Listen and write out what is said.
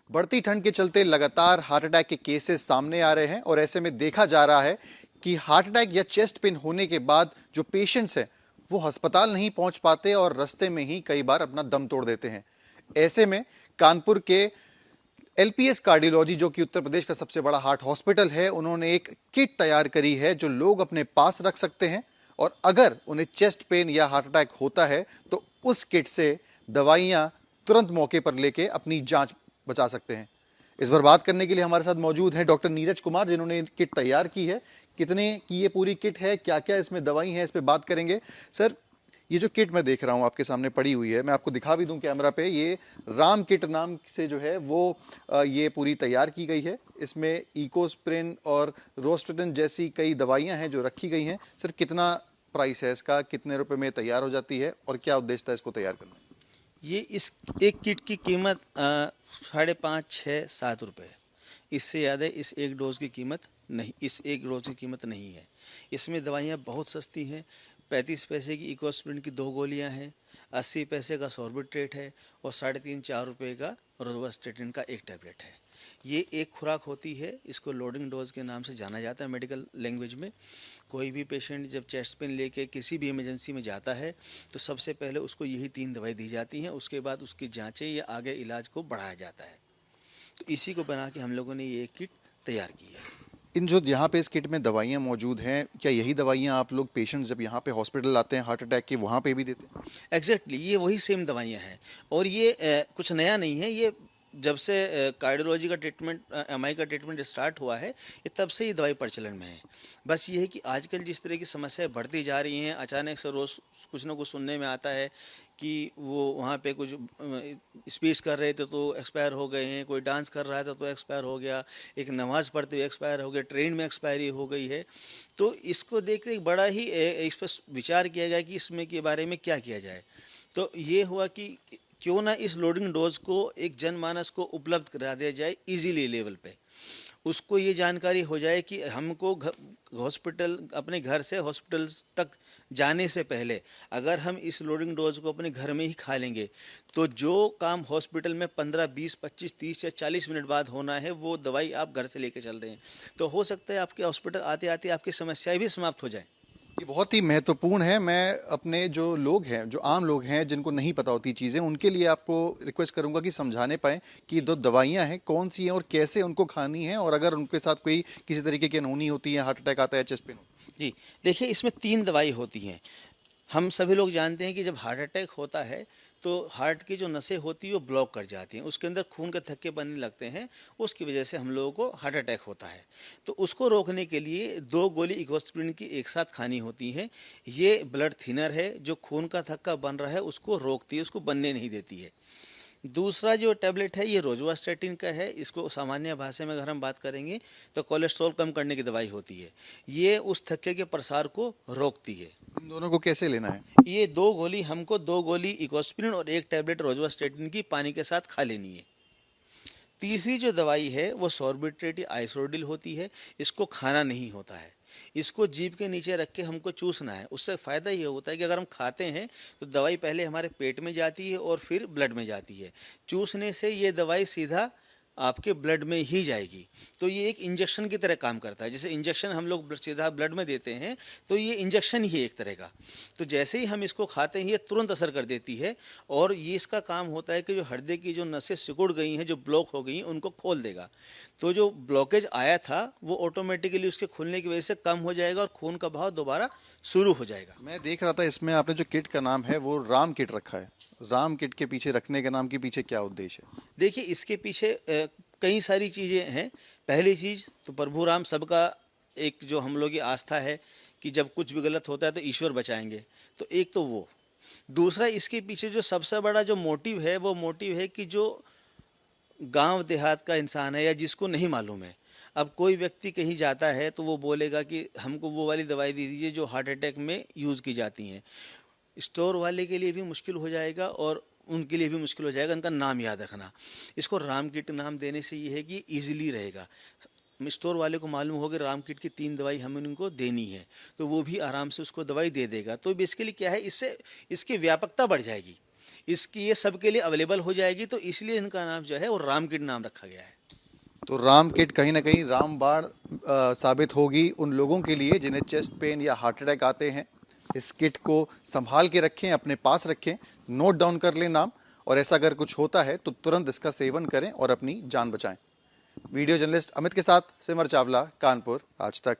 बढ़ती ठंड के चलते लगातार हार्ट अटैक के केसेस सामने आ रहे हैं और ऐसे में देखा जा रहा है कि हार्ट अटैक या चेस्ट पेन होने के बाद जो पेशेंट्स हैं वो अस्पताल नहीं पहुंच पाते और रास्ते में ही कई बार अपना दम तोड़ देते हैं। ऐसे में कानपुर के एलपीएस कार्डियोलॉजी, जो कि उत्तर प्रदेश का सबसे बड़ा हार्ट हॉस्पिटल है, उन्होंने एक किट तैयार करी है जो लोग अपने पास रख सकते हैं और अगर उन्हें चेस्ट पेन या हार्ट अटैक होता है तो उस किट से दवाइयां तुरंत मौके पर लेके अपनी जांच बचा सकते हैं। इस पर बात करने के लिए हमारे साथ मौजूद हैं डॉक्टर नीरज कुमार, जिन्होंने किट तैयार की है। कितने की ये पूरी किट है, क्या क्या इसमें दवाई है, इस पे बात करेंगे। सर, ये जो किट मैं देख रहा हूँ आपके सामने पड़ी हुई है, मैं आपको दिखा भी दूं कैमरा पे, ये राम किट नाम से जो है वो ये पूरी तैयार की गई है। इसमें इकोस्प्रिन और रोस्ट्रेटिन जैसी कई दवाइयां हैं जो रखी गई हैं। सर, कितना प्राइस है इसका, कितने रुपए में तैयार हो जाती है और क्या उद्देश्य था इसको तैयार करना? ये इस एक किट की कीमत 5.5, 6, 7 रुपये। इससे ज़्यादा इस एक डोज की कीमत नहीं, इस एक डोज की कीमत नहीं है। इसमें दवाइयाँ बहुत सस्ती हैं। 35 पैसे की इकोस्प्रिन की 2 गोलियाँ हैं, 80 पैसे का सॉर्बिट्रेट है और 3.5, 4 रुपये का रोवास्टेटिन का एक टैबलेट है। ये एक खुराक होती है, इसको लोडिंग डोज के नाम से जाना जाता है मेडिकल लैंग्वेज में। कोई भी पेशेंट जब चेस्ट पेन लेके किसी भी इमरजेंसी में जाता है तो सबसे पहले उसको यही 3 दवाई दी जाती हैं, उसके बाद उसकी जांचें या आगे इलाज को बढ़ाया जाता है। तो इसी को बना के हम लोगों ने ये किट तैयार की है। इन जो यहाँ पे इस किट में दवाइयाँ मौजूद हैं, क्या यही दवाइयाँ आप लोग पेशेंट्स जब यहाँ पे हॉस्पिटल आते हैं हार्ट अटैक के, वहाँ पे भी देते हैं? एग्जैक्टली ये वही सेम दवाइयाँ हैं और ये कुछ नया नहीं है। ये जब से कार्डियोलॉजी का ट्रीटमेंट, एमआई का ट्रीटमेंट स्टार्ट हुआ है, ये तब से ये दवाई प्रचलन में है। बस ये है कि आजकल जिस तरह की समस्याएं बढ़ती जा रही हैं, अचानक से रोज़ कुछ ना कुछ सुनने में आता है कि वो वहाँ पे कुछ स्पीच कर रहे थे तो एक्सपायर हो गए हैं, कोई डांस कर रहा था तो एक्सपायर हो गया, एक नमाज़ पढ़ते हुए एक्सपायर हो गया, ट्रेन में एक्सपायरी हो गई है। तो इसको देख कर बड़ा ही इस पर विचार किया गया कि इसमें के बारे में क्या किया जाए। तो ये हुआ कि क्यों ना इस लोडिंग डोज को एक जनमानस को उपलब्ध करा दिया जाए इजीली लेवल पे। उसको ये जानकारी हो जाए कि हमको हॉस्पिटल, अपने घर से हॉस्पिटल तक जाने से पहले अगर हम इस लोडिंग डोज को अपने घर में ही खा लेंगे तो जो काम हॉस्पिटल में 15, 20, 25, 30 या 40 मिनट बाद होना है वो दवाई आप घर से लेके चल रहे हैं। तो हो सकता है आपके हॉस्पिटल आते आते आपकी समस्याएं भी समाप्त हो जाए। ये बहुत ही महत्वपूर्ण है। मैं अपने जो लोग हैं, जो आम लोग हैं जिनको नहीं पता होती चीज़ें, उनके लिए आपको रिक्वेस्ट करूंगा कि समझाने पाएं कि दो दवाइयां हैं कौन सी हैं और कैसे उनको खानी है, और अगर उनके साथ कोई किसी तरीके की अनहोनी होती है, हार्ट अटैक आता है, चेस्ट पेन होता जी देखिए, इसमें 3 दवाई होती हैं। हम सभी लोग जानते हैं कि जब हार्ट अटैक होता है तो हार्ट की जो नसें होती हैं वो ब्लॉक कर जाती हैं, उसके अंदर खून के थक्के बनने लगते हैं, उसकी वजह से हम लोगों को हार्ट अटैक होता है। तो उसको रोकने के लिए 2 गोली इकोस्प्रिन की एक साथ खानी होती हैं। ये ब्लड थिनर है, जो खून का थक्का बन रहा है उसको रोकती है, उसको बनने नहीं देती है। दूसरा जो टैबलेट है ये रोजुवास्टेटिन का है। इसको सामान्य भाषा में अगर हम बात करेंगे तो कोलेस्ट्रॉल कम करने की दवाई होती है। ये उस थक्के के प्रसार को रोकती है। है। इन दोनों को कैसे लेना है? ये 2 गोली हमको, 2 गोली इकोस्प्रिन और एक टैबलेट रोजुवास्टेटिन की पानी के साथ खा लेनी है। तीसरी जो दवाई है वो सॉर्बिट्रेट या आइसोडिल होती है। इसको खाना नहीं होता है, इसको जीभ के नीचे रख के हमको चूसना है। उससे फ़ायदा ये होता है कि अगर हम खाते हैं तो दवाई पहले हमारे पेट में जाती है और फिर ब्लड में जाती है। चूसने से ये दवाई सीधा आपके ब्लड में ही जाएगी। तो ये एक इंजेक्शन की तरह काम करता है। जैसे इंजेक्शन हम लोग सीधा ब्लड में देते हैं तो ये इंजेक्शन ही है एक तरह का। तो जैसे ही हम इसको खाते हैं ये तुरंत असर कर देती है और ये इसका काम होता है कि जो हृदय की जो नसें सिकुड़ गई हैं, जो ब्लॉक हो गई हैं, उनको खोल देगा। तो जो ब्लॉकेज आया था वो ऑटोमेटिकली उसके खुलने की वजह से कम हो जाएगा और खून का बहाव दोबारा शुरू हो जाएगा। मैं देख रहा था इसमें आपने जो किट का नाम है वो राम किट रखा है। राम किट के पीछे रखने के नाम के पीछे क्या उद्देश्य है? देखिए, इसके पीछे कई सारी चीज़ें हैं। पहली चीज़ तो प्रभु राम सबका एक जो हम लोग की आस्था है कि जब कुछ भी गलत होता है तो ईश्वर बचाएंगे। तो एक तो वो। दूसरा, इसके पीछे जो सबसे बड़ा जो मोटिव है वो मोटिव है कि जो गांव देहात का इंसान है या जिसको नहीं मालूम है, अब कोई व्यक्ति कहीं जाता है तो वो बोलेगा कि हमको वो वाली दवाई दे दीजिए जो हार्ट अटैक में यूज़ की जाती हैं। स्टोर वाले के लिए भी मुश्किल हो जाएगा और उनके लिए भी मुश्किल हो जाएगा उनका नाम याद रखना। इसको राम किट नाम देने से ये है कि ईजिली रहेगा। स्टोर वाले को मालूम होगा राम किट की 3 दवाई हमें उनको देनी है तो वो भी आराम से उसको दवाई दे देगा। तो बेसिकली क्या है, इससे इसकी व्यापकता बढ़ जाएगी। इसकी ये सबके लिए अवेलेबल हो जाएगी, तो इसलिए इनका नाम जो है वो राम किट नाम रखा गया है। तो राम किट कहीं ना कहीं रामबाण साबित होगी उन लोगों के लिए जिन्हें चेस्ट पेन या हार्ट अटैक आते हैं। इस किट को संभाल के रखें, अपने पास रखें, नोट डाउन कर लें नाम, और ऐसा अगर कुछ होता है तो तुरंत इसका सेवन करें और अपनी जान बचाएं। वीडियो जर्नलिस्ट अमित के साथ सिमर चावला, कानपुर, आज तक।